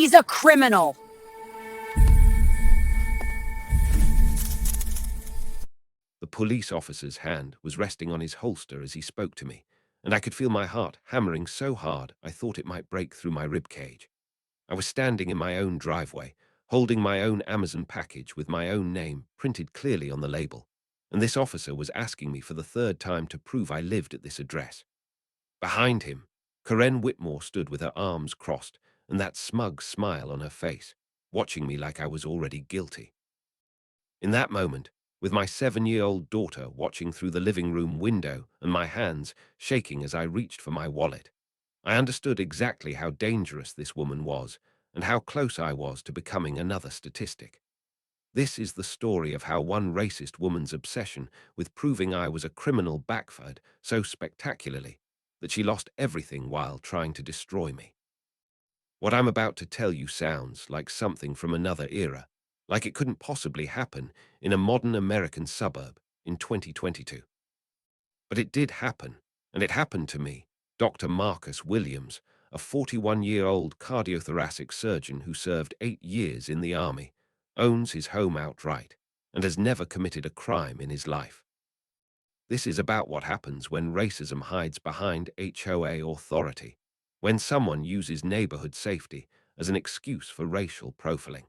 He's a criminal. The police officer's hand was resting on his holster as he spoke to me, and I could feel my heart hammering so hard I thought it might break through my ribcage. I was standing in my own driveway, holding my own Amazon package with my own name printed clearly on the label, and this officer was asking me for the third time to prove I lived at this address. Behind him, Karen Whitmore stood with her arms crossed and that smug smile on her face, watching me like I was already guilty. In that moment, with my 7-year-old daughter watching through the living room window and my hands shaking as I reached for my wallet, I understood exactly how dangerous this woman was and how close I was to becoming another statistic. This is the story of how one racist woman's obsession with proving I was a criminal backfired so spectacularly that she lost everything while trying to destroy me. What I'm about to tell you sounds like something from another era, like it couldn't possibly happen in a modern American suburb in 2022. But it did happen, and it happened to me, Dr. Marcus Williams, a 41-year-old cardiothoracic surgeon who served 8 years in the Army, owns his home outright, and has never committed a crime in his life. This is about what happens when racism hides behind HOA authority, when someone uses neighborhood safety as an excuse for racial profiling,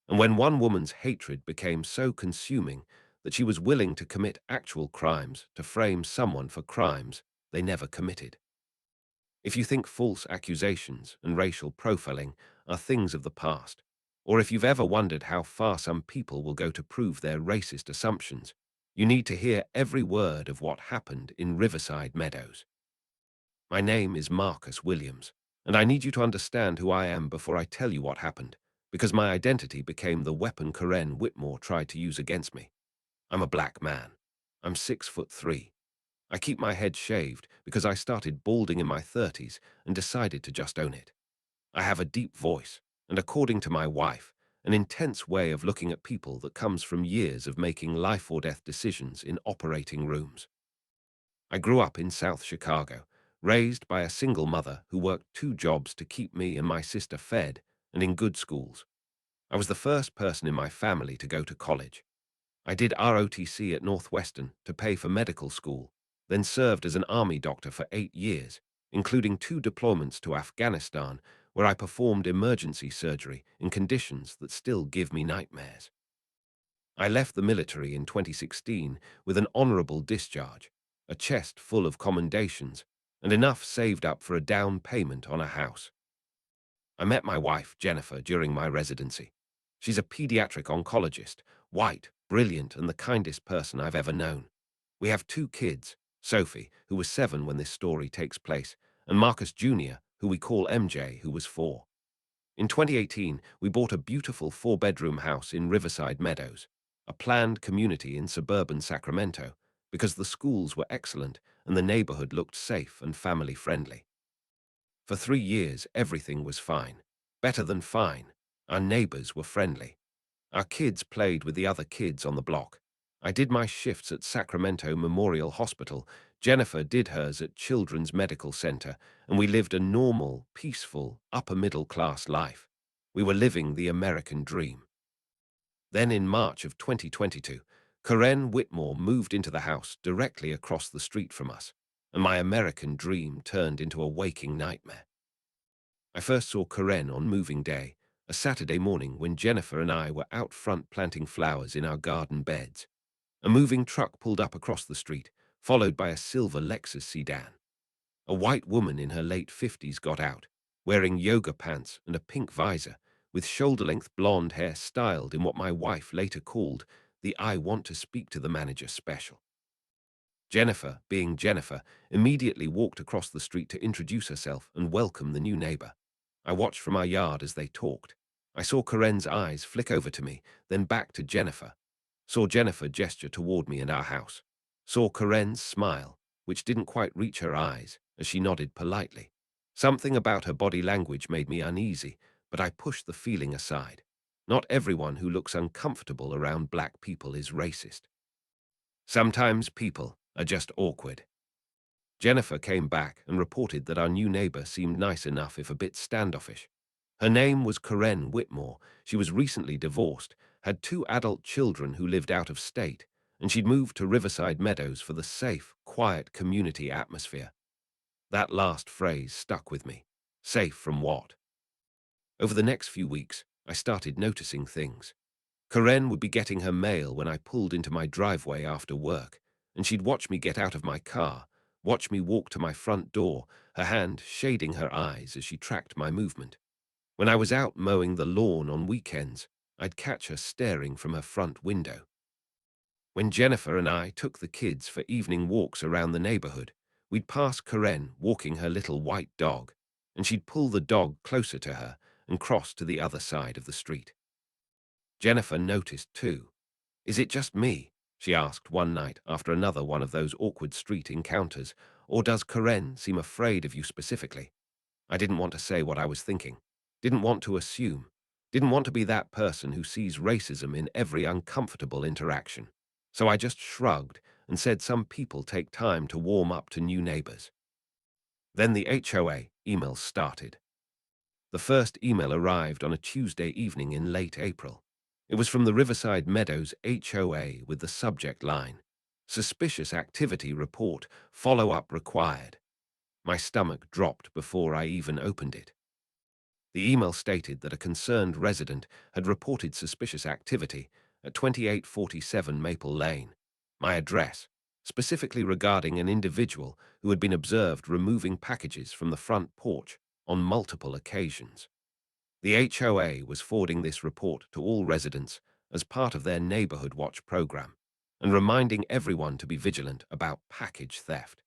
and when one woman's hatred became so consuming that she was willing to commit actual crimes to frame someone for crimes they never committed. If you think false accusations and racial profiling are things of the past, or if you've ever wondered how far some people will go to prove their racist assumptions, you need to hear every word of what happened in Riverside Meadows. My name is Marcus Williams, and I need you to understand who I am before I tell you what happened, because my identity became the weapon Karen Whitmore tried to use against me. I'm a black man. I'm 6'3". I keep my head shaved because I started balding in my 30s and decided to just own it. I have a deep voice, and according to my wife, an intense way of looking at people that comes from years of making life or death decisions in operating rooms. I grew up in South Chicago, raised by a single mother who worked 2 jobs to keep me and my sister fed and in good schools. I was the first person in my family to go to college. I did ROTC at Northwestern to pay for medical school, then served as an army doctor for 8 years, including 2 deployments to Afghanistan, where I performed emergency surgery in conditions that still give me nightmares. I left the military in 2016 with an honorable discharge, a chest full of commendations, and enough saved up for a down payment on a house. I met my wife, Jennifer, during my residency. She's a pediatric oncologist, white, brilliant, and the kindest person I've ever known. We have 2 kids, Sophie, who was 7 when this story takes place, and Marcus Jr., who we call MJ, who was 4. In 2018, we bought a beautiful 4-bedroom house in Riverside Meadows, a planned community in suburban Sacramento, because the schools were excellent and the neighborhood looked safe and family-friendly. For 3 years, everything was fine. Better than fine. Our neighbors were friendly. Our kids played with the other kids on the block. I did my shifts at Sacramento Memorial Hospital. Jennifer did hers at Children's Medical Center, and we lived a normal, peaceful, upper-middle-class life. We were living the American dream. Then in March of 2022, Karen Whitmore moved into the house directly across the street from us, and my American dream turned into a waking nightmare. I first saw Karen on moving day, a Saturday morning when Jennifer and I were out front planting flowers in our garden beds. A moving truck pulled up across the street, followed by a silver Lexus sedan. A white woman in her late 50s got out, wearing yoga pants and a pink visor, with shoulder-length blonde hair styled in what my wife later called the "I want to speak to the manager" special. Jennifer, being Jennifer, immediately walked across the street to introduce herself and welcome the new neighbor. I watched from our yard as they talked. I saw Karen's eyes flick over to me, then back to Jennifer. Saw Jennifer gesture toward me and our house. Saw Karen's smile, which didn't quite reach her eyes, as she nodded politely. Something about her body language made me uneasy, but I pushed the feeling aside. Not everyone who looks uncomfortable around black people is racist. Sometimes people are just awkward. Jennifer came back and reported that our new neighbor seemed nice enough if a bit standoffish. Her name was Karen Whitmore. She was recently divorced, had two adult children who lived out of state, and she'd moved to Riverside Meadows for the safe, quiet community atmosphere. That last phrase stuck with me. Safe from what? Over the next few weeks, I started noticing things. Karen would be getting her mail when I pulled into my driveway after work, and she'd watch me get out of my car, watch me walk to my front door, her hand shading her eyes as she tracked my movement. When I was out mowing the lawn on weekends, I'd catch her staring from her front window. When Jennifer and I took the kids for evening walks around the neighborhood, we'd pass Karen walking her little white dog, and she'd pull the dog closer to her and cross to the other side of the street. Jennifer noticed too. "Is it just me?" she asked one night after another one of those awkward street encounters, "or does Karen seem afraid of you specifically?" I didn't want to say what I was thinking, didn't want to assume, didn't want to be that person who sees racism in every uncomfortable interaction. So I just shrugged and said some people take time to warm up to new neighbors. Then the HOA emails started. The first email arrived on a Tuesday evening in late April. It was from the Riverside Meadows HOA with the subject line, "Suspicious activity report, follow-up required." My stomach dropped before I even opened it. The email stated that a concerned resident had reported suspicious activity at 2847 Maple Lane, my address, specifically regarding an individual who had been observed removing packages from the front porch on multiple occasions. The HOA was forwarding this report to all residents as part of their Neighborhood Watch program and reminding everyone to be vigilant about package theft.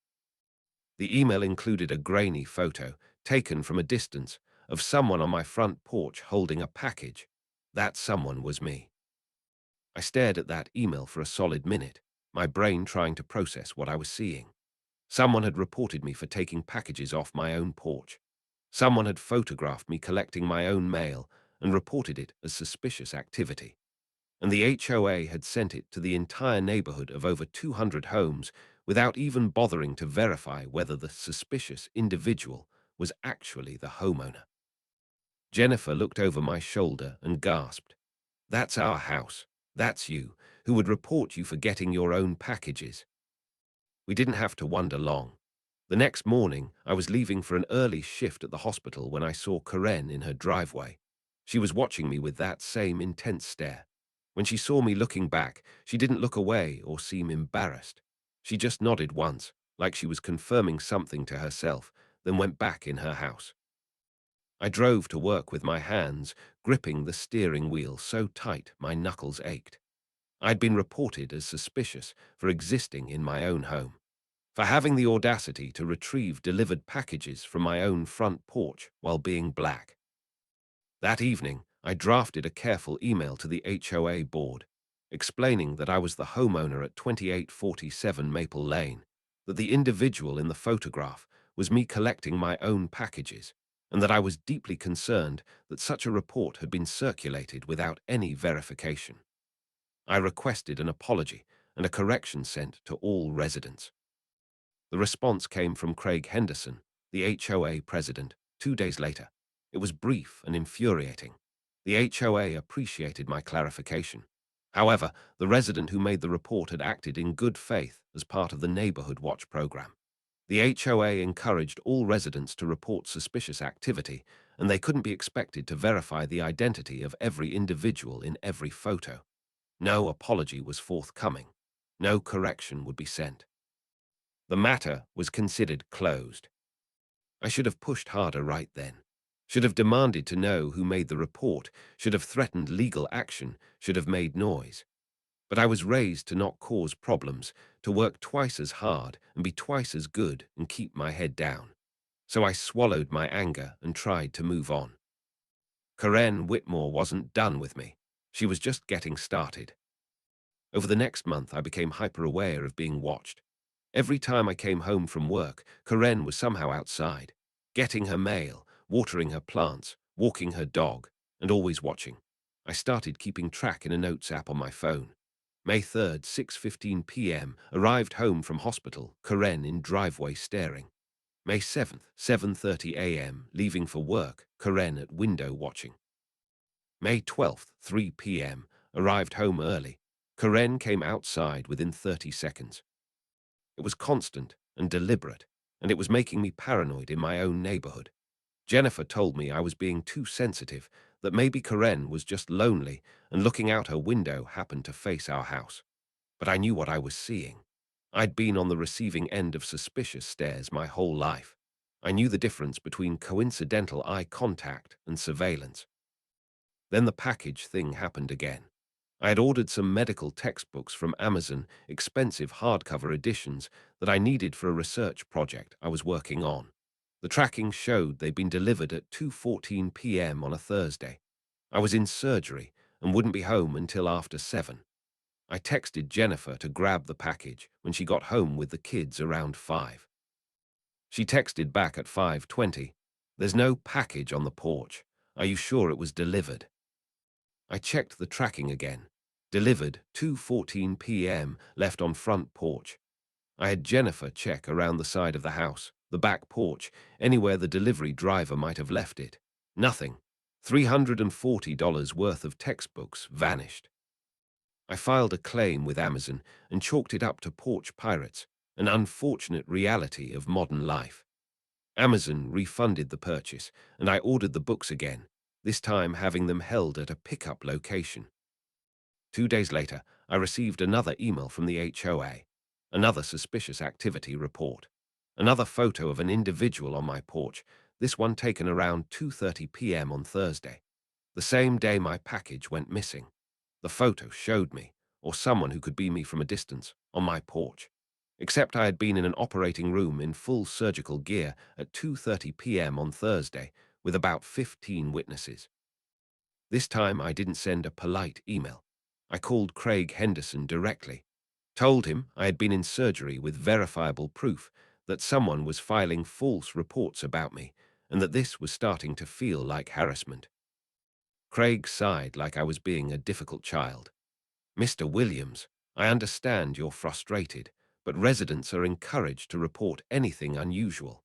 The email included a grainy photo taken from a distance of someone on my front porch holding a package. That someone was me. I stared at that email for a solid minute, my brain trying to process what I was seeing. Someone had reported me for taking packages off my own porch. Someone had photographed me collecting my own mail and reported it as suspicious activity. And the HOA had sent it to the entire neighborhood of over 200 homes without even bothering to verify whether the suspicious individual was actually the homeowner. Jennifer looked over my shoulder and gasped, "That's our house. That's you, who would report you for getting your own packages." We didn't have to wonder long. The next morning, I was leaving for an early shift at the hospital when I saw Karen in her driveway. She was watching me with that same intense stare. When she saw me looking back, she didn't look away or seem embarrassed. She just nodded once, like she was confirming something to herself, then went back in her house. I drove to work with my hands gripping the steering wheel so tight my knuckles ached. I'd been reported as suspicious for existing in my own home, for having the audacity to retrieve delivered packages from my own front porch while being black. That evening, I drafted a careful email to the HOA board, explaining that I was the homeowner at 2847 Maple Lane, that the individual in the photograph was me collecting my own packages, and that I was deeply concerned that such a report had been circulated without any verification. I requested an apology and a correction sent to all residents. The response came from Craig Henderson, the HOA president, 2 days later. It was brief and infuriating. The HOA appreciated my clarification. However, the resident who made the report had acted in good faith as part of the Neighborhood Watch program. The HOA encouraged all residents to report suspicious activity, and they couldn't be expected to verify the identity of every individual in every photo. No apology was forthcoming. No correction would be sent. The matter was considered closed. I should have pushed harder right then. Should have demanded to know who made the report, should have threatened legal action, should have made noise. But I was raised to not cause problems, to work twice as hard and be twice as good and keep my head down. So I swallowed my anger and tried to move on. Karen Whitmore wasn't done with me. She was just getting started. Over the next month, I became hyper-aware of being watched. Every time I came home from work, Karen was somehow outside, getting her mail, watering her plants, walking her dog, and always watching. I started keeping track in a notes app on my phone. May 3rd, 6:15 p.m., arrived home from hospital, Karen in driveway staring. May 7th, 7:30 a.m., leaving for work, Karen at window watching. May 12th, 3 p.m. Arrived home early. Karen came outside within 30 seconds. It was constant and deliberate, and it was making me paranoid in my own neighborhood. Jennifer told me I was being too sensitive, that maybe Karen was just lonely and looking out her window happened to face our house. But I knew what I was seeing. I'd been on the receiving end of suspicious stares my whole life. I knew the difference between coincidental eye contact and surveillance. Then the package thing happened again. I had ordered some medical textbooks from Amazon, expensive hardcover editions that I needed for a research project I was working on. The tracking showed they'd been delivered at 2:14 p.m. on a Thursday. I was in surgery and wouldn't be home until after 7. I texted Jennifer to grab the package when she got home with the kids around 5. She texted back at 5:20. There's no package on the porch. Are you sure it was delivered? I checked the tracking again. Delivered 2:14 p.m. Left on front porch. I had Jennifer check around the side of the house, the back porch, anywhere the delivery driver might have left it. Nothing. $340 worth of textbooks vanished. I filed a claim with Amazon and chalked it up to porch pirates, an unfortunate reality of modern life. Amazon refunded the purchase, and I ordered the books again, this time having them held at a pickup location. 2 days later, I received another email from the HOA, another suspicious activity report, another photo of an individual on my porch, this one taken around 2:30 p.m. on Thursday, the same day my package went missing. The photo showed me, or someone who could be me from a distance, on my porch. Except I had been in an operating room in full surgical gear at 2:30 p.m. on Thursday with about 15 witnesses. This time I didn't send a polite email. I called Craig Henderson directly, told him I had been in surgery with verifiable proof that someone was filing false reports about me and that this was starting to feel like harassment. Craig sighed like I was being a difficult child. Mr. Williams, I understand you're frustrated, but residents are encouraged to report anything unusual.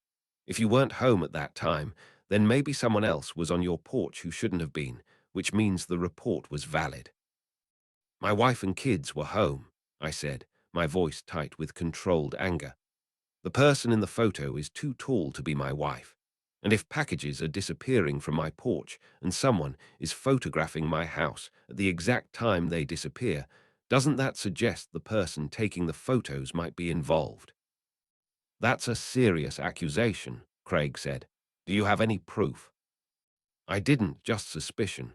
If you weren't home at that time, then maybe someone else was on your porch who shouldn't have been, which means the report was valid. My wife and kids were home, I said, my voice tight with controlled anger. The person in the photo is too tall to be my wife. And if packages are disappearing from my porch and someone is photographing my house at the exact time they disappear, doesn't that suggest the person taking the photos might be involved? That's a serious accusation, Craig said. Do you have any proof? I didn't, just suspicion.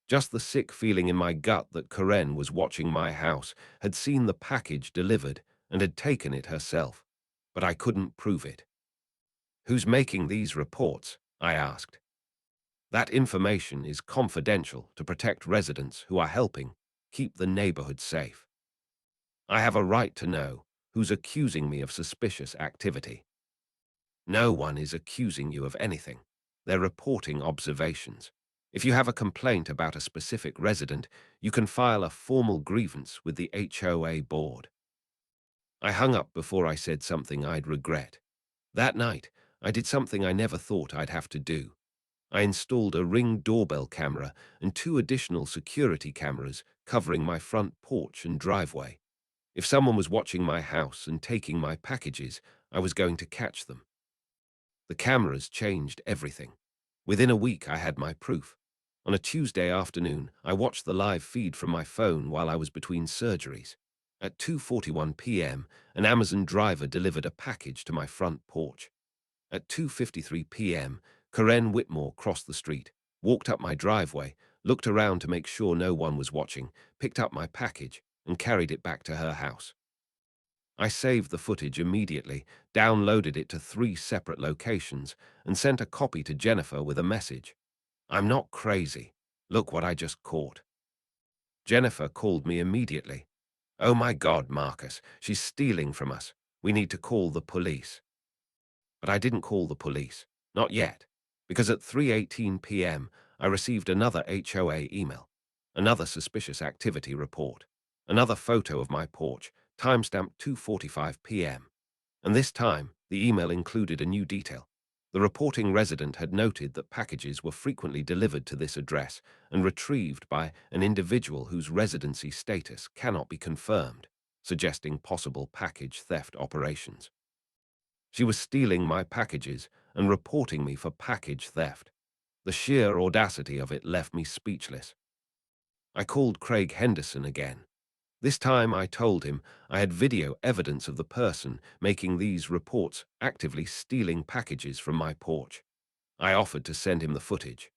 Just the sick feeling in my gut that Karen was watching my house, had seen the package delivered, and had taken it herself. But I couldn't prove it. Who's making these reports? I asked. That information is confidential to protect residents who are helping keep the neighborhood safe. I have a right to know who's accusing me of suspicious activity. No one is accusing you of anything. They're reporting observations. If you have a complaint about a specific resident, you can file a formal grievance with the HOA board. I hung up before I said something I'd regret. That night, I did something I never thought I'd have to do. I installed a Ring doorbell camera and 2 additional security cameras covering my front porch and driveway. If someone was watching my house and taking my packages, I was going to catch them. The cameras changed everything. Within a week, I had my proof. On a Tuesday afternoon, I watched the live feed from my phone while I was between surgeries. At 2:41 p.m., an Amazon driver delivered a package to my front porch. At 2:53 p.m., Karen Whitmore crossed the street, walked up my driveway, looked around to make sure no one was watching, picked up my package, and carried it back to her house. I saved the footage immediately, downloaded it to 3 separate locations, and sent a copy to Jennifer with a message. I'm not crazy. Look what I just caught. Jennifer called me immediately. Oh my God, Marcus, she's stealing from us. We need to call the police. But I didn't call the police. Not yet. Because at 3:18 p.m., I received another HOA email, another suspicious activity report, another photo of my porch, timestamped 2:45 p.m. And this time, the email included a new detail. The reporting resident had noted that packages were frequently delivered to this address and retrieved by an individual whose residency status cannot be confirmed, suggesting possible package theft operations. She was stealing my packages and reporting me for package theft. The sheer audacity of it left me speechless. I called Craig Henderson again. This time I told him I had video evidence of the person making these reports actively stealing packages from my porch. I offered to send him the footage.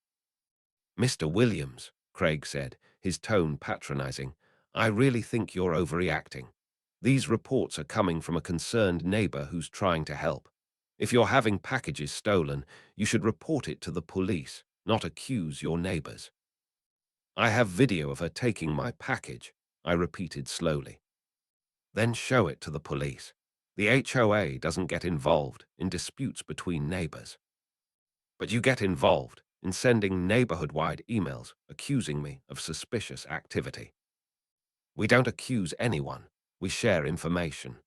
"Mr. Williams," Craig said, his tone patronizing, "I really think you're overreacting. These reports are coming from a concerned neighbor who's trying to help. If you're having packages stolen, you should report it to the police, not accuse your neighbors." "I have video of her taking my package," I repeated slowly. "Then show it to the police. The HOA doesn't get involved in disputes between neighbors. But you get involved in sending neighborhood-wide emails accusing me of suspicious activity. We don't accuse anyone. We share information."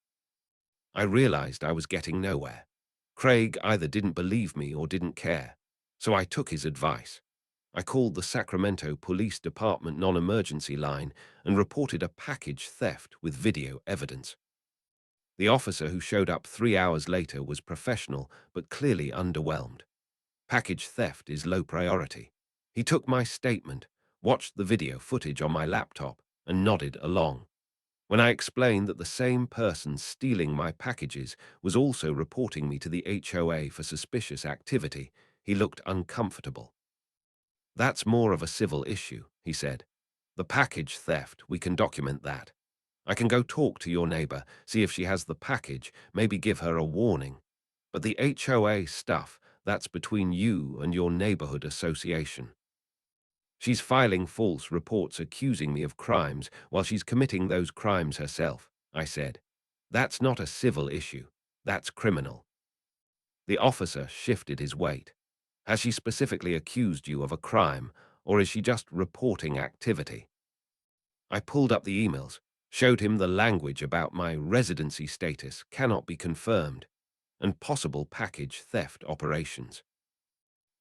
I realized I was getting nowhere. Craig either didn't believe me or didn't care, so I took his advice. I called the Sacramento Police Department non-emergency line and reported a package theft with video evidence. The officer who showed up 3 hours later was professional but clearly underwhelmed. Package theft is low priority. He took my statement, watched the video footage on my laptop, and nodded along. When I explained that the same person stealing my packages was also reporting me to the HOA for suspicious activity, he looked uncomfortable. "That's more of a civil issue," he said. "The package theft, we can document that. I can go talk to your neighbor, see if she has the package, maybe give her a warning. But the HOA stuff, that's between you and your neighborhood association. She's filing false reports accusing me of crimes while she's committing those crimes herself," I said. "That's not a civil issue. That's criminal." The officer shifted his weight. "Has she specifically accused you of a crime, or is she just reporting activity?" I pulled up the emails, showed him the language about my residency status cannot be confirmed, and possible package theft operations.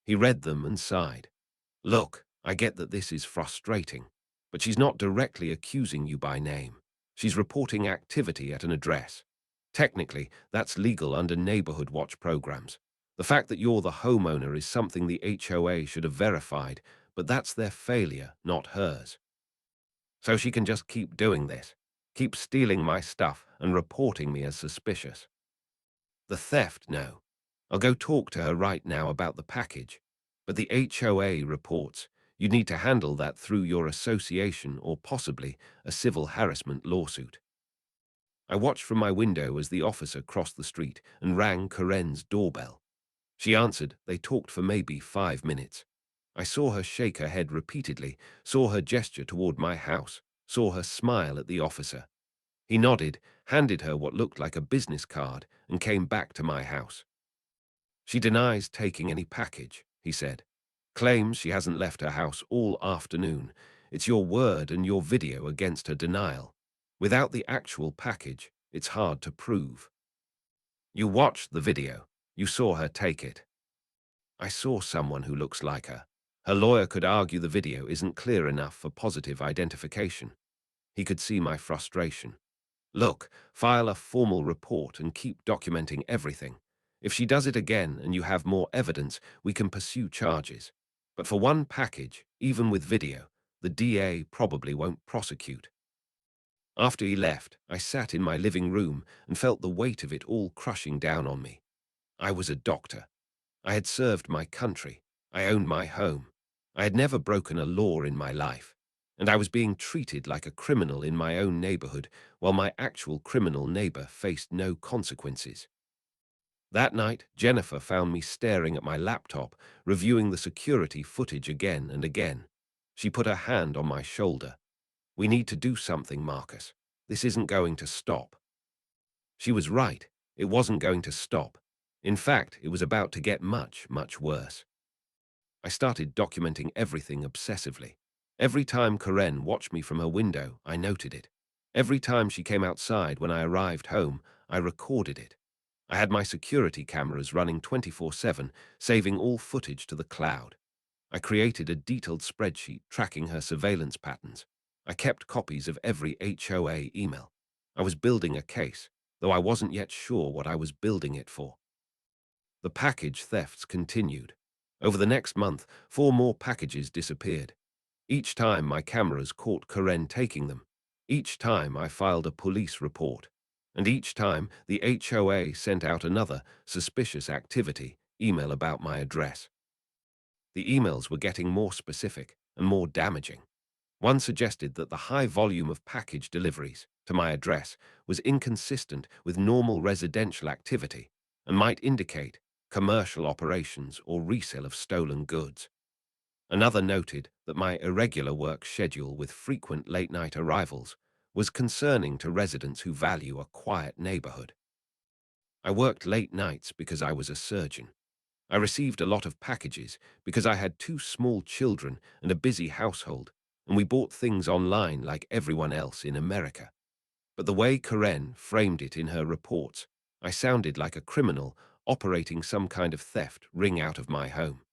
He read them and sighed. "Look, I get that this is frustrating, but she's not directly accusing you by name. She's reporting activity at an address. Technically, that's legal under neighborhood watch programs. The fact that you're the homeowner is something the HOA should have verified, but that's their failure, not hers. So she can just keep doing this, keep stealing my stuff and reporting me as suspicious. The theft, no. I'll go talk to her right now about the package. But the HOA reports you need to handle that through your association or possibly a civil harassment lawsuit." I watched from my window as the officer crossed the street and rang Corinne's doorbell. She answered. They talked for maybe 5 minutes. I saw her shake her head repeatedly, saw her gesture toward my house, saw her smile at the officer. He nodded, handed her what looked like a business card, and came back to my house. "She denies taking any package," he said. "Claims she hasn't left her house all afternoon. It's your word and your video against her denial. Without the actual package, it's hard to prove." "You watched the video. You saw her take it." "I saw someone who looks like her. Her lawyer could argue the video isn't clear enough for positive identification." He could see my frustration. "Look, file a formal report and keep documenting everything. If she does it again and you have more evidence, we can pursue charges. But for one package, even with video, the DA probably won't prosecute." After he left, I sat in my living room and felt the weight of it all crushing down on me. I was a doctor. I had served my country. I owned my home. I had never broken a law in my life. And I was being treated like a criminal in my own neighborhood, while my actual criminal neighbor faced no consequences. That night, Jennifer found me staring at my laptop, reviewing the security footage again and again. She put her hand on my shoulder. "We need to do something, Marcus. This isn't going to stop." She was right. It wasn't going to stop. In fact, it was about to get much, much worse. I started documenting everything obsessively. Every time Corinne watched me from her window, I noted it. Every time she came outside when I arrived home, I recorded it. I had my security cameras running 24/7, saving all footage to the cloud. I created a detailed spreadsheet tracking her surveillance patterns. I kept copies of every HOA email. I was building a case, though I wasn't yet sure what I was building it for. The package thefts continued. Over the next month, 4 more packages disappeared. Each time my cameras caught Karen taking them. Each time I filed a police report. And each time the HOA sent out another suspicious activity email about my address. The emails were getting more specific and more damaging. One suggested that the high volume of package deliveries to my address was inconsistent with normal residential activity and might indicate commercial operations or resale of stolen goods. Another noted that my irregular work schedule with frequent late-night arrivals was concerning to residents who value a quiet neighborhood. I worked late nights because I was a surgeon. I received a lot of packages because I had 2 small children and a busy household, and we bought things online like everyone else in America. But the way Karen framed it in her reports, I sounded like a criminal operating some kind of theft ring out of my home.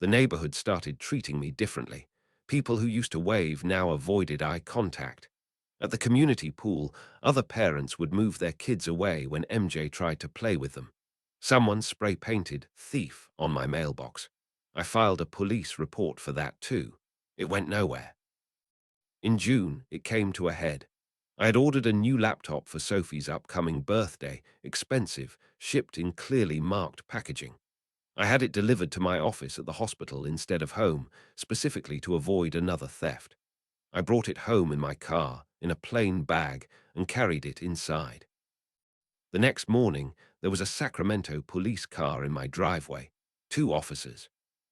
The neighborhood started treating me differently. People who used to wave now avoided eye contact. At the community pool, other parents would move their kids away when MJ tried to play with them. Someone spray-painted "thief" on my mailbox. I filed a police report for that too. It went nowhere. In June, it came to a head. I had ordered a new laptop for Sophie's upcoming birthday, expensive, shipped in clearly marked packaging. I had it delivered to my office at the hospital instead of home, specifically to avoid another theft. I brought it home in my car, in a plain bag, and carried it inside. The next morning, there was a Sacramento police car in my driveway. 2 officers.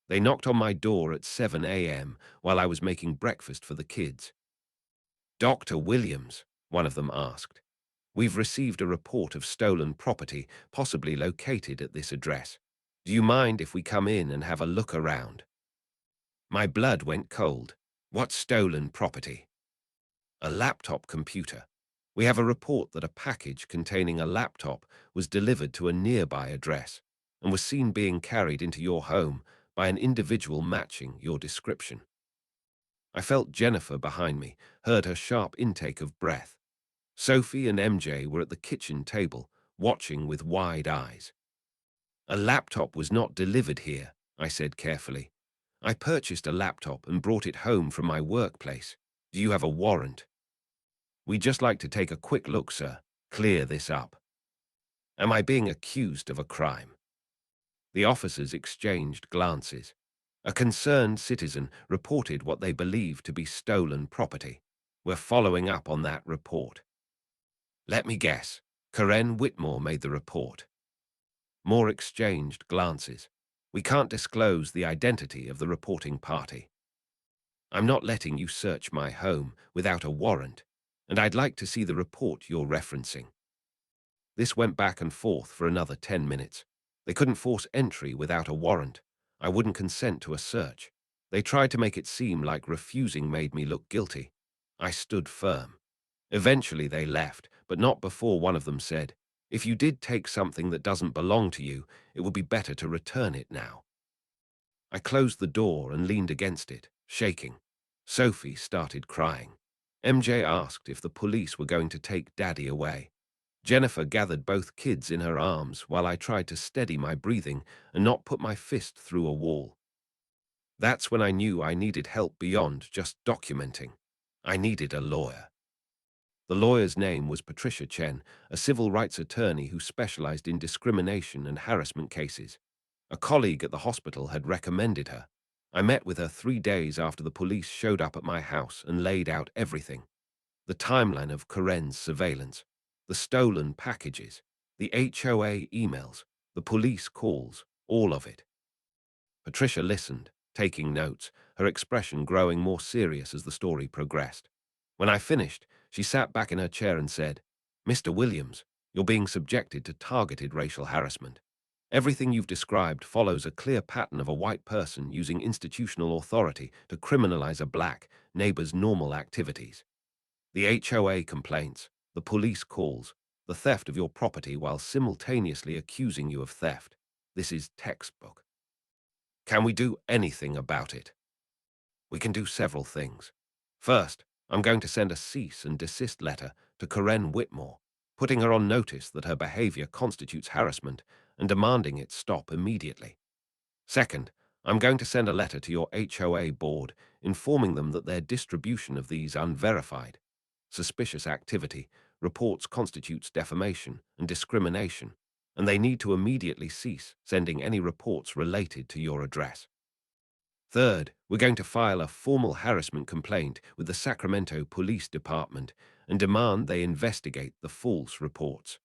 They knocked on my door at 7 a.m. while I was making breakfast for the kids. "Dr. Williams," one of them asked, "we've received a report of stolen property, possibly located at this address. Do you mind if we come in and have a look around?" My blood went cold. What stolen property? A laptop computer. We have a report that a package containing a laptop was delivered to a nearby address and was seen being carried into your home by an individual matching your description. I felt Jennifer behind me, heard her sharp intake of breath. Sophie and MJ were at the kitchen table, watching with wide eyes. "A laptop was not delivered here," I said carefully. "I purchased a laptop and brought it home from my workplace. Do you have a warrant?" "We'd just like to take a quick look, sir. Clear this up." Am I being accused of a crime? The officers exchanged glances. A concerned citizen reported what they believed to be stolen property. We're following up on that report. Let me guess. Karen Whitmore made the report. More exchanged glances. We can't disclose the identity of the reporting party. I'm not letting you search my home without a warrant, and I'd like to see the report you're referencing. This went back and forth for another 10 minutes. They couldn't force entry without a warrant. I wouldn't consent to a search. They tried to make it seem like refusing made me look guilty. I stood firm. Eventually they left, but not before one of them said, "If you did take something that doesn't belong to you, it would be better to return it now." I closed the door and leaned against it, shaking. Sophie started crying. MJ asked if the police were going to take Daddy away. Jennifer gathered both kids in her arms while I tried to steady my breathing and not put my fist through a wall. That's when I knew I needed help beyond just documenting. I needed a lawyer. The lawyer's name was Patricia Chen, a civil rights attorney who specialized in discrimination and harassment cases. A colleague at the hospital had recommended her. I met with her 3 days after the police showed up at my house and laid out everything. The timeline of Karen's surveillance, the stolen packages, the HOA emails, the police calls, all of it. Patricia listened, taking notes, her expression growing more serious as the story progressed. When I finished, she sat back in her chair and said, "Mr. Williams, you're being subjected to targeted racial harassment. Everything you've described follows a clear pattern of a white person using institutional authority to criminalize a black neighbor's normal activities. The HOA complaints, the police calls, the theft of your property while simultaneously accusing you of theft. This is textbook. Can we do anything about it? We can do several things. First, I'm going to send a cease and desist letter to Karen Whitmore, putting her on notice that her behavior constitutes harassment and demanding it stop immediately. Second, I'm going to send a letter to your HOA board informing them that their distribution of these unverified, suspicious activity reports constitutes defamation and discrimination, and they need to immediately cease sending any reports related to your address. Third, we're going to file a formal harassment complaint with the Sacramento Police Department and demand they investigate the false reports.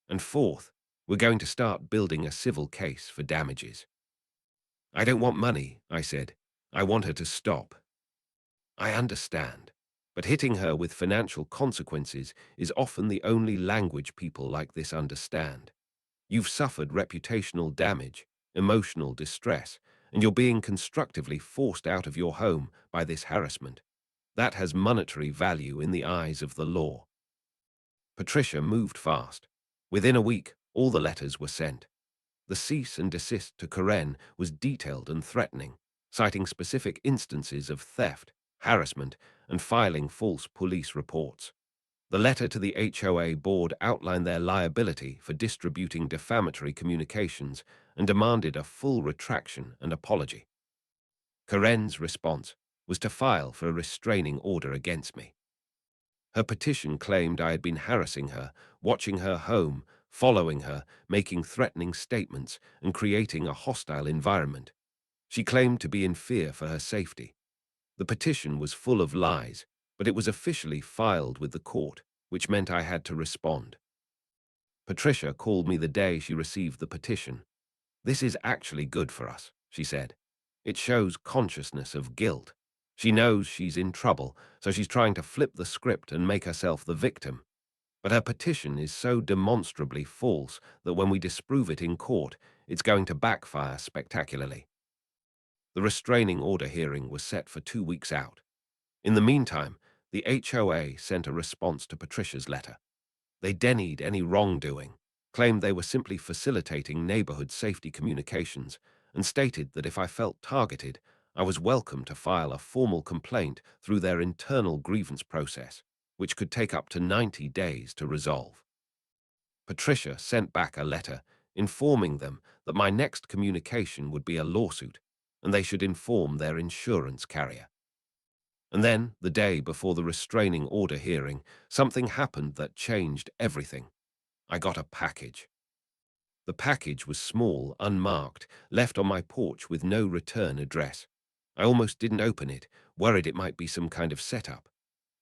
And fourth, we're going to start building a civil case for damages. I don't want money, I said. I want her to stop. I understand, but hitting her with financial consequences is often the only language people like this understand. You've suffered reputational damage, emotional distress, and you're being constructively forced out of your home by this harassment. That has monetary value in the eyes of the law. Patricia moved fast. Within a week, all the letters were sent. The cease and desist to Karen was detailed and threatening, citing specific instances of theft, harassment, and filing false police reports. The letter to the HOA board outlined their liability for distributing defamatory communications and demanded a full retraction and apology. Karen's response was to file for a restraining order against me. Her petition claimed I had been harassing her, watching her home, following her, making threatening statements, and creating a hostile environment. She claimed to be in fear for her safety. The petition was full of lies, but it was officially filed with the court, which meant I had to respond. Patricia called me the day she received the petition. "This is actually good for us," she said. "It shows consciousness of guilt. She knows she's in trouble, so she's trying to flip the script and make herself the victim. But her petition is so demonstrably false that when we disprove it in court, it's going to backfire spectacularly." The restraining order hearing was set for 2 weeks out. In the meantime, the HOA sent a response to Patricia's letter. They denied any wrongdoing, claimed they were simply facilitating neighborhood safety communications, and stated that if I felt targeted, I was welcome to file a formal complaint through their internal grievance process, which could take up to 90 days to resolve. Patricia sent back a letter informing them that my next communication would be a lawsuit, and they should inform their insurance carrier. And then, the day before the restraining order hearing, something happened that changed everything. I got a package. The package was small, unmarked, left on my porch with no return address. I almost didn't open it, worried it might be some kind of setup.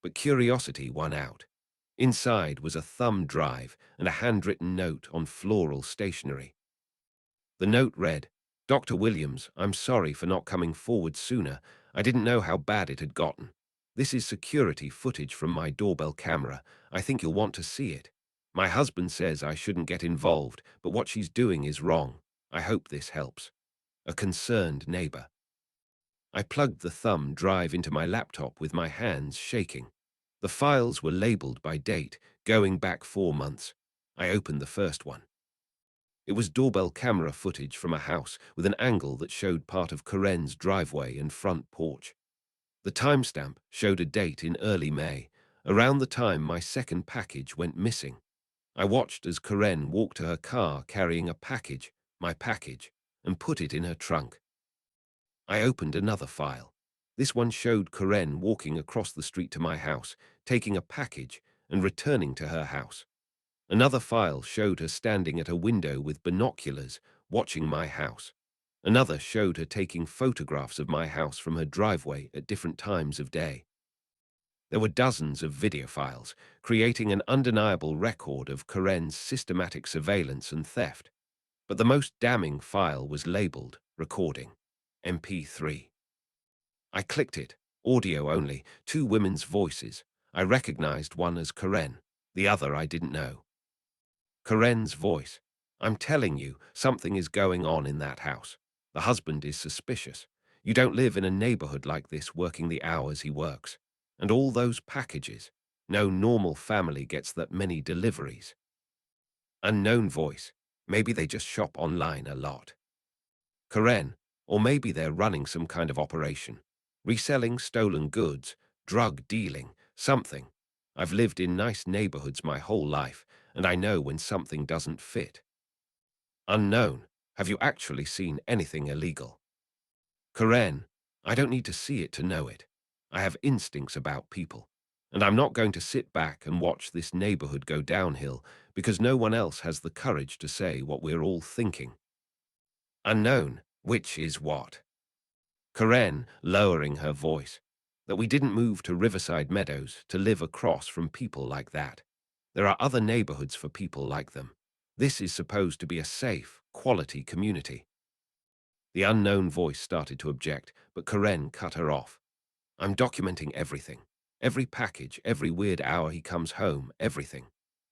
But curiosity won out. Inside was a thumb drive and a handwritten note on floral stationery. The note read, "Dr. Williams, I'm sorry for not coming forward sooner. I didn't know how bad it had gotten. This is security footage from my doorbell camera. I think you'll want to see it. My husband says I shouldn't get involved, but what she's doing is wrong. I hope this helps. A concerned neighbor." I plugged the thumb drive into my laptop with my hands shaking. The files were labeled by date, going back 4 months. I opened the first one. It was doorbell camera footage from a house with an angle that showed part of Karen's driveway and front porch. The timestamp showed a date in early May, around the time my second package went missing. I watched as Karen walked to her car carrying a package, my package, and put it in her trunk. I opened another file. This one showed Karen walking across the street to my house, taking a package and returning to her house. Another file showed her standing at a window with binoculars, watching my house. Another showed her taking photographs of my house from her driveway at different times of day. There were dozens of video files, creating an undeniable record of Karen's systematic surveillance and theft. But the most damning file was labeled Recording, MP3. I clicked it, audio only, 2 women's voices. I recognized one as Karen, the other I didn't know. Karen's voice. "I'm telling you, something is going on in that house. The husband is suspicious. You don't live in a neighborhood like this working the hours he works. And all those packages. No normal family gets that many deliveries." Unknown voice. Maybe they just shop online a lot. Karen. Or maybe they're running some kind of operation. Reselling stolen goods, drug dealing, something. I've lived in nice neighborhoods my whole life, and I know when something doesn't fit. Unknown. Have you actually seen anything illegal? Karen. I don't need to see it to know it. I have instincts about people. And I'm not going to sit back and watch this neighborhood go downhill because no one else has the courage to say what we're all thinking. Unknown. Which is what? Karen, lowering her voice, that we didn't move to Riverside Meadows to live across from people like that. There are other neighborhoods for people like them. This is supposed to be a safe, quality community. The unknown voice started to object, but Karen cut her off. I'm documenting everything. Every package, every weird hour he comes home, everything.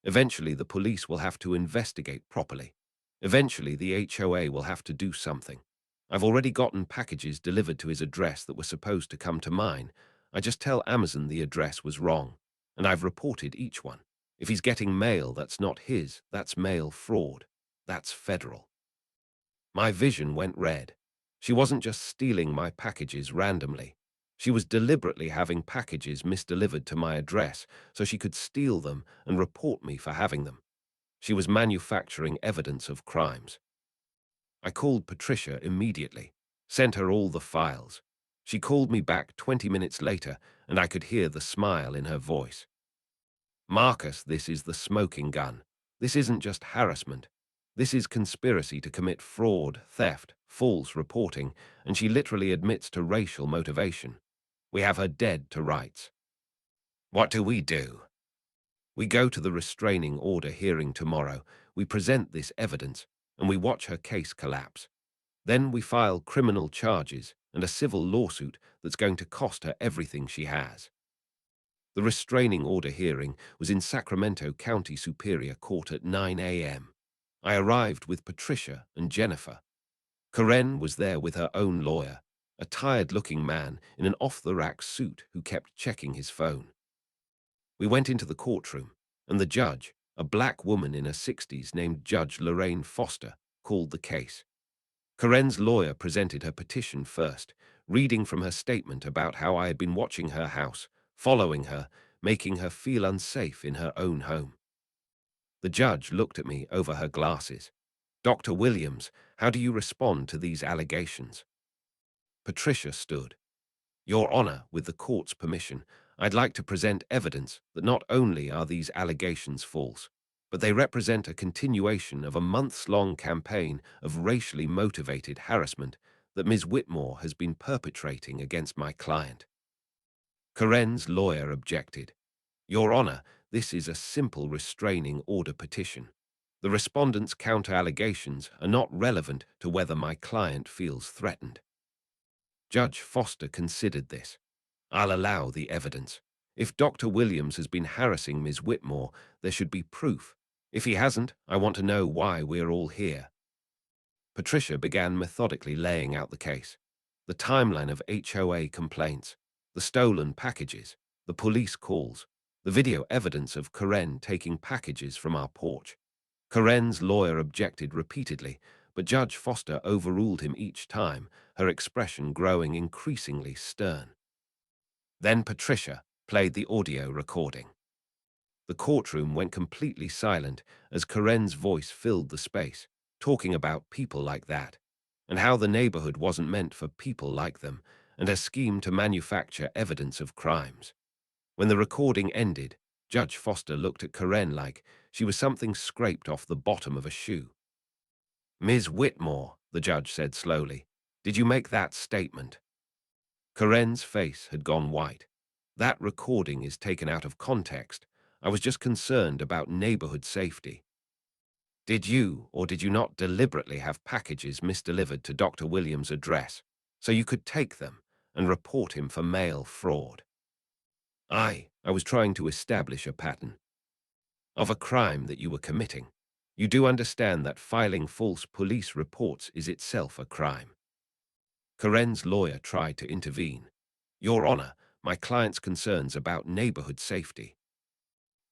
Eventually, the police will have to investigate properly. Eventually, the HOA will have to do something. I've already gotten packages delivered to his address that were supposed to come to mine. I just tell Amazon the address was wrong, and I've reported each one. If he's getting mail that's not his, that's mail fraud. That's federal. My vision went red. She wasn't just stealing my packages randomly. She was deliberately having packages misdelivered to my address so she could steal them and report me for having them. She was manufacturing evidence of crimes. I called Patricia immediately, sent her all the files. She called me back 20 minutes later, and I could hear the smile in her voice. Marcus, this is the smoking gun. This isn't just harassment. This is conspiracy to commit fraud, theft, false reporting, and she literally admits to racial motivation. We have her dead to rights. What do? We go to the restraining order hearing tomorrow. We present this evidence, and we watch her case collapse. Then we file criminal charges and a civil lawsuit that's going to cost her everything she has. The restraining order hearing was in Sacramento County Superior Court at 9 a.m. I arrived with Patricia and Jennifer. Karen was there with her own lawyer, a tired-looking man in an off-the-rack suit who kept checking his phone. We went into the courtroom, and the judge, a black woman in her 60s named Judge Lorraine Foster, called the case. Karen's lawyer presented her petition first, reading from her statement about how I had been watching her house, following her, making her feel unsafe in her own home. The judge looked at me over her glasses. Dr. Williams, how do you respond to these allegations? Patricia stood. Your Honor, with the court's permission, I'd like to present evidence that not only are these allegations false, but they represent a continuation of a months-long campaign of racially motivated harassment that Ms. Whitmore has been perpetrating against my client. Karen's lawyer objected. Your Honor, this is a simple restraining order petition. The respondent's counter-allegations are not relevant to whether my client feels threatened. Judge Foster considered this. I'll allow the evidence. If Dr. Williams has been harassing Ms. Whitmore, there should be proof. If he hasn't, I want to know why we're all here. Patricia began methodically laying out the case. The timeline of HOA complaints, the stolen packages, the police calls, the video evidence of Karen taking packages from our porch. Karen's lawyer objected repeatedly, but Judge Foster overruled him each time, her expression growing increasingly stern. Then Patricia played the audio recording. The courtroom went completely silent as Karen's voice filled the space, talking about people like that, and how the neighborhood wasn't meant for people like them, and her scheme to manufacture evidence of crimes. When the recording ended, Judge Foster looked at Karen like she was something scraped off the bottom of a shoe. Ms. Whitmore, the judge said slowly, did you make that statement? Karen's face had gone white. That recording is taken out of context. I was just concerned about neighborhood safety. Did you or did you not deliberately have packages misdelivered to Dr. Williams' address so you could take them and report him for mail fraud? I was trying to establish a pattern of a crime that you were committing. You do understand that filing false police reports is itself a crime. Karen's lawyer tried to intervene. Your Honor, my client's concerns about neighborhood safety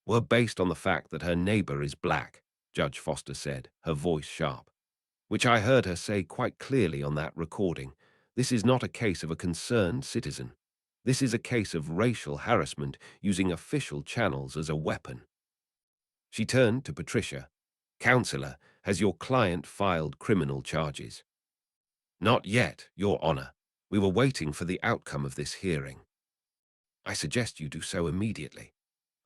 were based on the fact that her neighbor is black. Judge Foster said, her voice sharp, which I heard her say quite clearly on that recording. This is not a case of a concerned citizen. This is a case of racial harassment using official channels as a weapon. She turned to Patricia. Counselor, has your client filed criminal charges? Not yet, Your Honor. We were waiting for the outcome of this hearing. I suggest you do so immediately.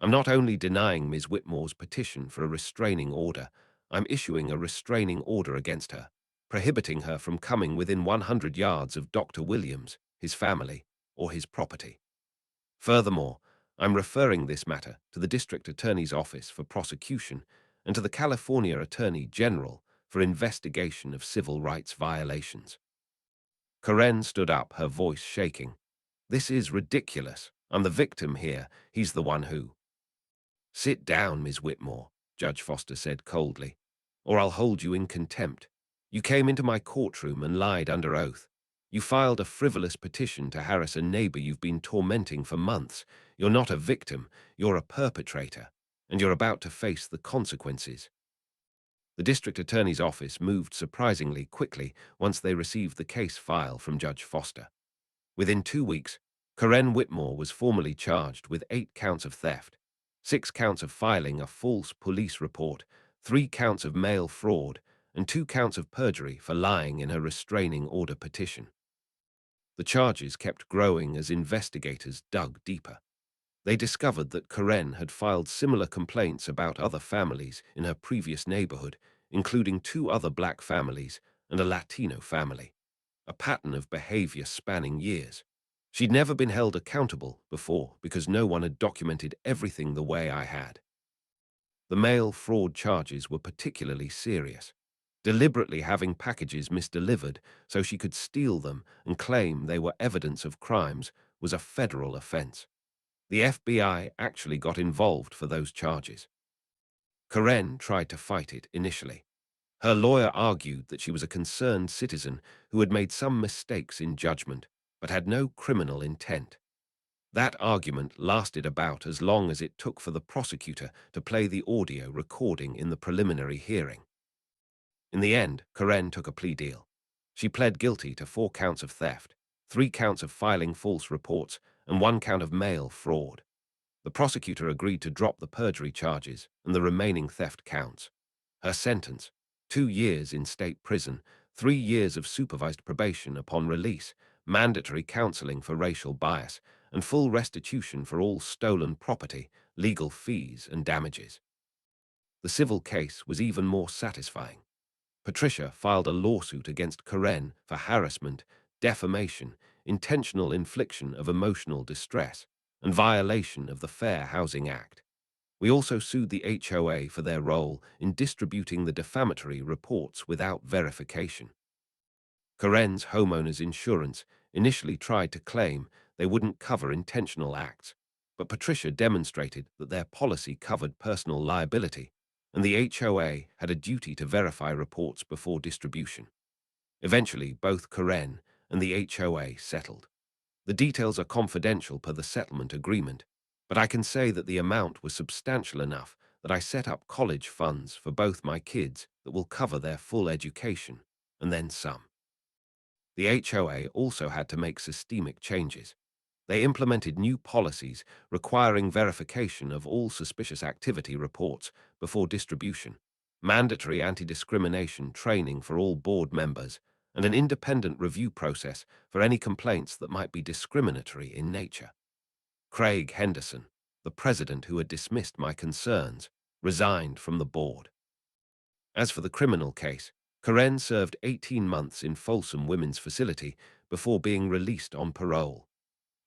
I'm not only denying Ms. Whitmore's petition for a restraining order, I'm issuing a restraining order against her, prohibiting her from coming within 100 yards of Dr. Williams, his family, or his property. Furthermore, I'm referring this matter to the District Attorney's Office for prosecution and to the California Attorney General for investigation of civil rights violations. Karen stood up, her voice shaking. This is ridiculous. I'm the victim here. He's the one who... Sit down, Ms. Whitmore, Judge Foster said coldly, or I'll hold you in contempt. You came into my courtroom and lied under oath. You filed a frivolous petition to harass a neighbor you've been tormenting for months. You're not a victim, you're a perpetrator, and you're about to face the consequences. The district attorney's office moved surprisingly quickly once they received the case file from Judge Foster. Within 2 weeks, Karen Whitmore was formally charged with 8 counts of theft, 6 counts of filing a false police report, 3 counts of mail fraud, and 2 counts of perjury for lying in her restraining order petition. The charges kept growing as investigators dug deeper. They discovered that Karen had filed similar complaints about other families in her previous neighborhood, including 2 other black families and a Latino family, a pattern of behavior spanning years. She'd never been held accountable before because no one had documented everything the way I had. The mail fraud charges were particularly serious. Deliberately having packages misdelivered so she could steal them and claim they were evidence of crimes was a federal offense. The FBI actually got involved for those charges. Karen tried to fight it initially. Her lawyer argued that she was a concerned citizen who had made some mistakes in judgment, but had no criminal intent. That argument lasted about as long as it took for the prosecutor to play the audio recording in the preliminary hearing. In the end, Karen took a plea deal. She pled guilty to 4 counts of theft, 3 counts of filing false reports, and 1 count of mail fraud. The prosecutor agreed to drop the perjury charges and the remaining theft counts. Her sentence: 2 years in state prison, 3 years of supervised probation upon release, mandatory counseling for racial bias, and full restitution for all stolen property, legal fees, and damages. The civil case was even more satisfying. Patricia filed a lawsuit against Karen for harassment, defamation, intentional infliction of emotional distress, and violation of the Fair Housing Act. We also sued the HOA for their role in distributing the defamatory reports without verification. Karen's homeowner's insurance initially tried to claim they wouldn't cover intentional acts, but Patricia demonstrated that their policy covered personal liability, and the HOA had a duty to verify reports before distribution. Eventually, both Karen and the HOA settled. The details are confidential per the settlement agreement, but I can say that the amount was substantial enough that I set up college funds for both my kids that will cover their full education, and then some. The HOA also had to make systemic changes. They implemented new policies requiring verification of all suspicious activity reports before distribution, mandatory anti-discrimination training for all board members, and an independent review process for any complaints that might be discriminatory in nature. Craig Henderson, the president who had dismissed my concerns, resigned from the board. As for the criminal case, Karen served 18 months in Folsom Women's Facility before being released on parole.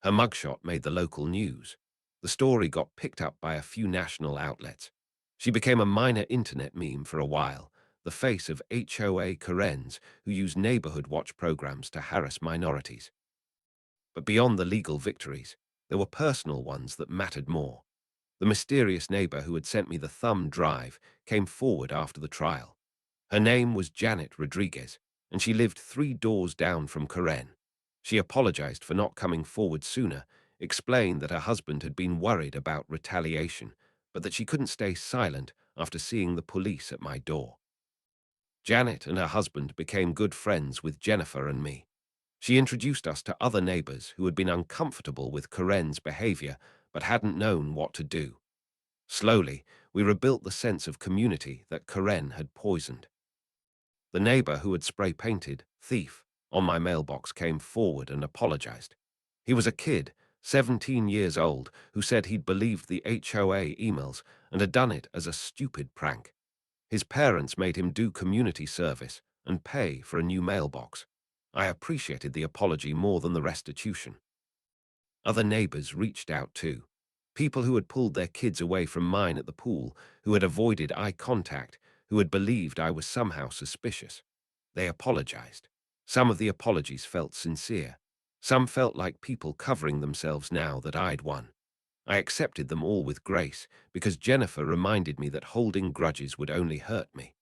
Her mugshot made the local news. The story got picked up by a few national outlets. She became a minor internet meme for a while, the face of HOA Karens who use neighborhood watch programs to harass minorities. But beyond the legal victories, there were personal ones that mattered more. The mysterious neighbor who had sent me the thumb drive came forward after the trial. Her name was Janet Rodriguez, and she lived 3 doors down from Karen. She apologized for not coming forward sooner, explained that her husband had been worried about retaliation, but that she couldn't stay silent after seeing the police at my door. Janet and her husband became good friends with Jennifer and me. She introduced us to other neighbors who had been uncomfortable with Karen's behavior but hadn't known what to do. Slowly, we rebuilt the sense of community that Karen had poisoned. The neighbor who had spray-painted "thief" on my mailbox came forward and apologized. He was a kid, 17 years old, who said he'd believed the HOA emails and had done it as a stupid prank. His parents made him do community service and pay for a new mailbox. I appreciated the apology more than the restitution. Other neighbors reached out too. People who had pulled their kids away from mine at the pool, who had avoided eye contact, who had believed I was somehow suspicious. They apologized. Some of the apologies felt sincere. Some felt like people covering themselves now that I'd won. I accepted them all with grace because Jennifer reminded me that holding grudges would only hurt me.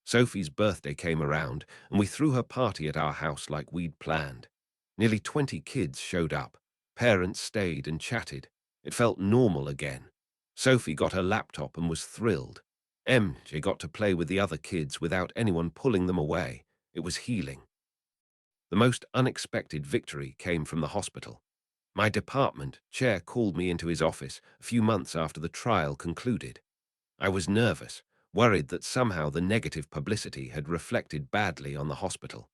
Sophie's birthday came around, and we threw her party at our house like we'd planned. Nearly 20 kids showed up. Parents stayed and chatted. It felt normal again. Sophie got her laptop and was thrilled. MJ got to play with the other kids without anyone pulling them away. It was healing. The most unexpected victory came from the hospital. My department chair called me into his office a few months after the trial concluded. I was nervous, worried that somehow the negative publicity had reflected badly on the hospital.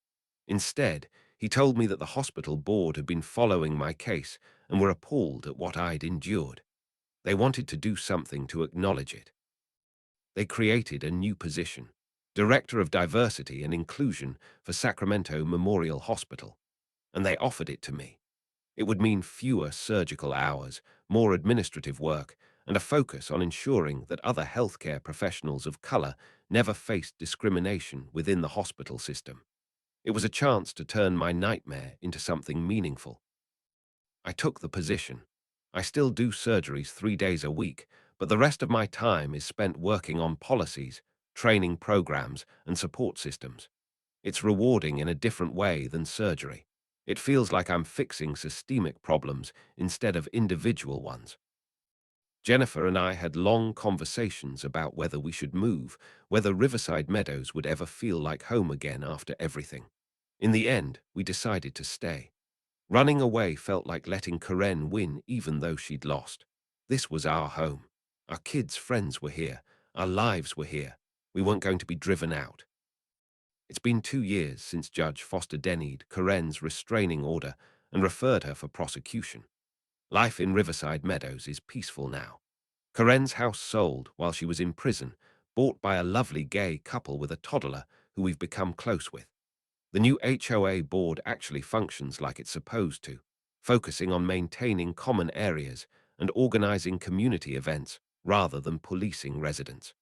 Instead, he told me that the hospital board had been following my case and were appalled at what I'd endured. They wanted to do something to acknowledge it. They created a new position, Director of Diversity and Inclusion for Sacramento Memorial Hospital, and they offered it to me. It would mean fewer surgical hours, more administrative work, and a focus on ensuring that other healthcare professionals of color never faced discrimination within the hospital system. It was a chance to turn my nightmare into something meaningful. I took the position. I still do surgeries 3 days a week, but the rest of my time is spent working on policies, training programs, and support systems. It's rewarding in a different way than surgery. It feels like I'm fixing systemic problems instead of individual ones. Jennifer and I had long conversations about whether we should move, whether Riverside Meadows would ever feel like home again after everything. In the end, we decided to stay. Running away felt like letting Karen win even though she'd lost. This was our home. Our kids' friends were here. Our lives were here. We weren't going to be driven out. It's been 2 years since Judge Foster denied Karen's restraining order and referred her for prosecution. Life in Riverside Meadows is peaceful now. Karen's house sold while she was in prison, bought by a lovely gay couple with a toddler who we've become close with. The new HOA board actually functions like it's supposed to, focusing on maintaining common areas and organizing community events rather than policing residents.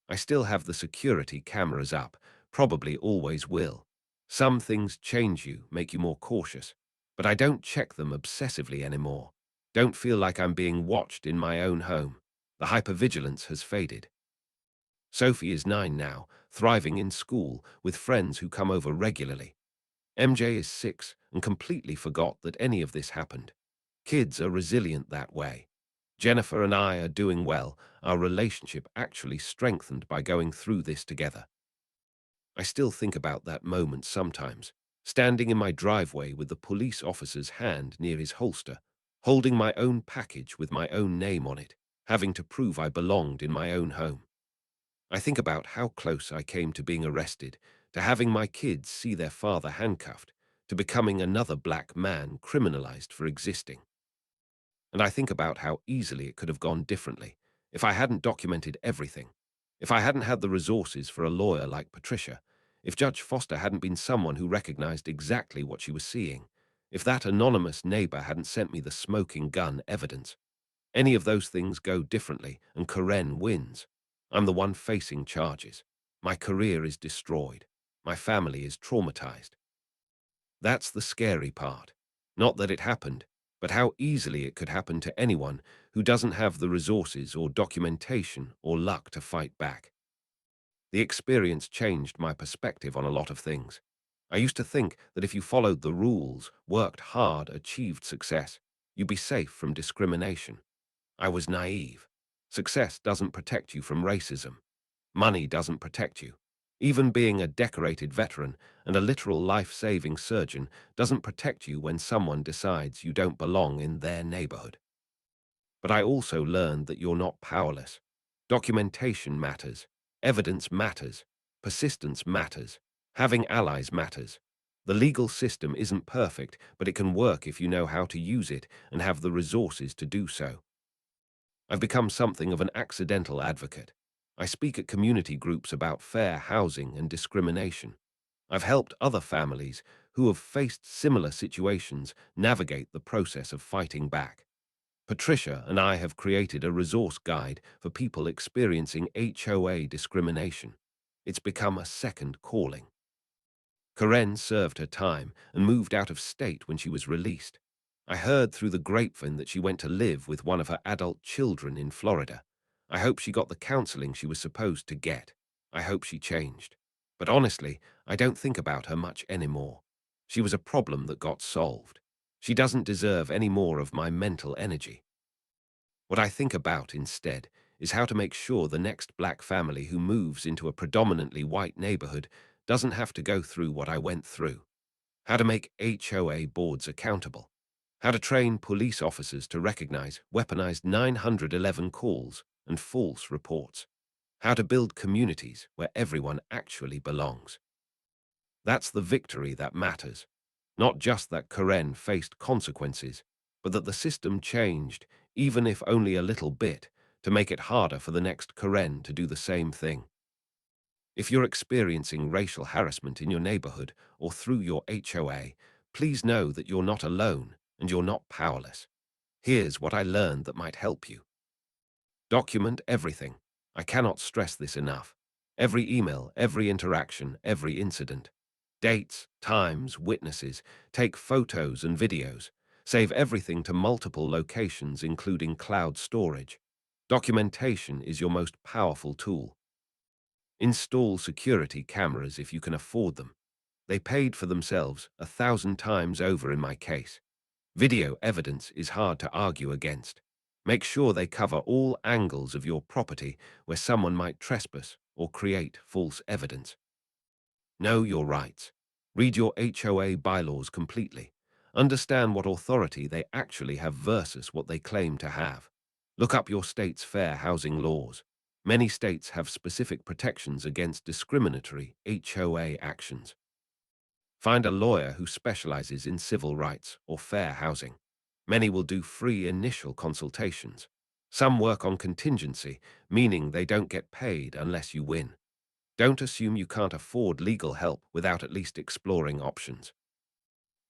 I still have the security cameras up, probably always will. Some things change you, make you more cautious, but I don't check them obsessively anymore. Don't feel like I'm being watched in my own home. The hypervigilance has faded. Sophie is 9 now, thriving in school with friends who come over regularly. MJ is 6 and completely forgot that any of this happened. Kids are resilient that way. Jennifer and I are doing well, our relationship actually strengthened by going through this together. I still think about that moment sometimes, standing in my driveway with the police officer's hand near his holster, holding my own package with my own name on it, having to prove I belonged in my own home. I think about how close I came to being arrested, to having my kids see their father handcuffed, to becoming another black man criminalized for existing. And I think about how easily it could have gone differently if I hadn't documented everything, if I hadn't had the resources for a lawyer like Patricia, if Judge Foster hadn't been someone who recognized exactly what she was seeing, if that anonymous neighbor hadn't sent me the smoking gun evidence. Any of those things go differently, and Karen wins. I'm the one facing charges. My career is destroyed. My family is traumatized. That's the scary part. Not that it happened, but how easily it could happen to anyone who doesn't have the resources or documentation or luck to fight back. The experience changed my perspective on a lot of things. I used to think that if you followed the rules, worked hard, achieved success, you'd be safe from discrimination. I was naive. Success doesn't protect you from racism. Money doesn't protect you. Even being a decorated veteran and a literal life-saving surgeon doesn't protect you when someone decides you don't belong in their neighborhood. But I also learned that you're not powerless. Documentation matters. Evidence matters. Persistence matters. Having allies matters. The legal system isn't perfect, but it can work if you know how to use it and have the resources to do so. I've become something of an accidental advocate. I speak at community groups about fair housing and discrimination. I've helped other families who have faced similar situations navigate the process of fighting back. Patricia and I have created a resource guide for people experiencing HOA discrimination. It's become a second calling. Karen served her time and moved out of state when she was released. I heard through the grapevine that she went to live with one of her adult children in Florida. I hope she got the counseling she was supposed to get. I hope she changed. But honestly, I don't think about her much anymore. She was a problem that got solved. She doesn't deserve any more of my mental energy. What I think about instead is how to make sure the next black family who moves into a predominantly white neighborhood doesn't have to go through what I went through. How to make HOA boards accountable. How to train police officers to recognize weaponized 911 calls and false reports. How to build communities where everyone actually belongs. That's the victory that matters. Not just that Karen faced consequences, but that the system changed, even if only a little bit, to make it harder for the next Karen to do the same thing. If you're experiencing racial harassment in your neighborhood or through your HOA, please know that you're not alone and you're not powerless. Here's what I learned that might help you. Document everything. I cannot stress this enough. Every email, every interaction, every incident. Dates, times, witnesses. Take photos and videos. Save everything to multiple locations, including cloud storage. Documentation is your most powerful tool. Install security cameras if you can afford them. They paid for themselves 1,000 times over in my case. Video evidence is hard to argue against. Make sure they cover all angles of your property where someone might trespass or create false evidence. Know your rights. Read your HOA bylaws completely. Understand what authority they actually have versus what they claim to have. Look up your state's fair housing laws. Many states have specific protections against discriminatory HOA actions. Find a lawyer who specializes in civil rights or fair housing. Many will do free initial consultations. Some work on contingency, meaning they don't get paid unless you win. Don't assume you can't afford legal help without at least exploring options.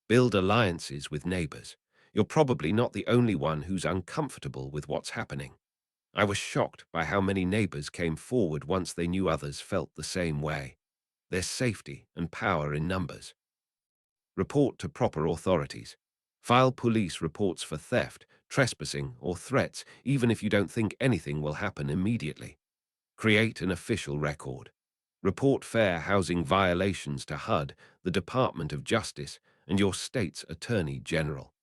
Build alliances with neighbors. You're probably not the only one who's uncomfortable with what's happening. I was shocked by how many neighbors came forward once they knew others felt the same way. There's safety and power in numbers. Report to proper authorities. File police reports for theft, trespassing, or threats, even if you don't think anything will happen immediately. Create an official record. Report fair housing violations to HUD, the Department of Justice, and your state's Attorney General.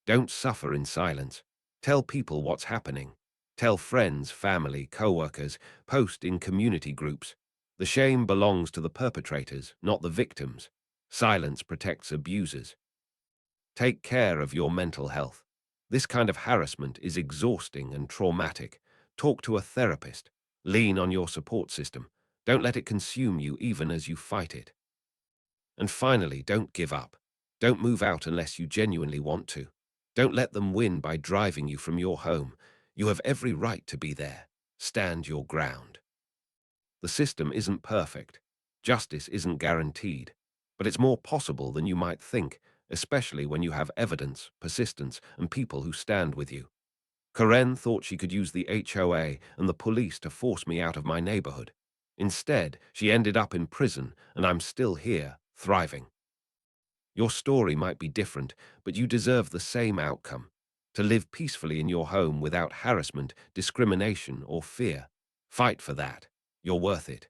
Don't suffer in silence. Tell people what's happening. Tell friends, family, co-workers, post in community groups. The shame belongs to the perpetrators, not the victims. Silence protects abusers. Take care of your mental health. This kind of harassment is exhausting and traumatic. Talk to a therapist. Lean on your support system. Don't let it consume you even as you fight it. And finally, don't give up. Don't move out unless you genuinely want to. Don't let them win by driving you from your home. You have every right to be there. Stand your ground. The system isn't perfect. Justice isn't guaranteed. But it's more possible than you might think, especially when you have evidence, persistence, and people who stand with you. Karen thought she could use the HOA and the police to force me out of my neighborhood. Instead, she ended up in prison, and I'm still here, thriving. Your story might be different, but you deserve the same outcome. To live peacefully in your home without harassment, discrimination, or fear. Fight for that. You're worth it.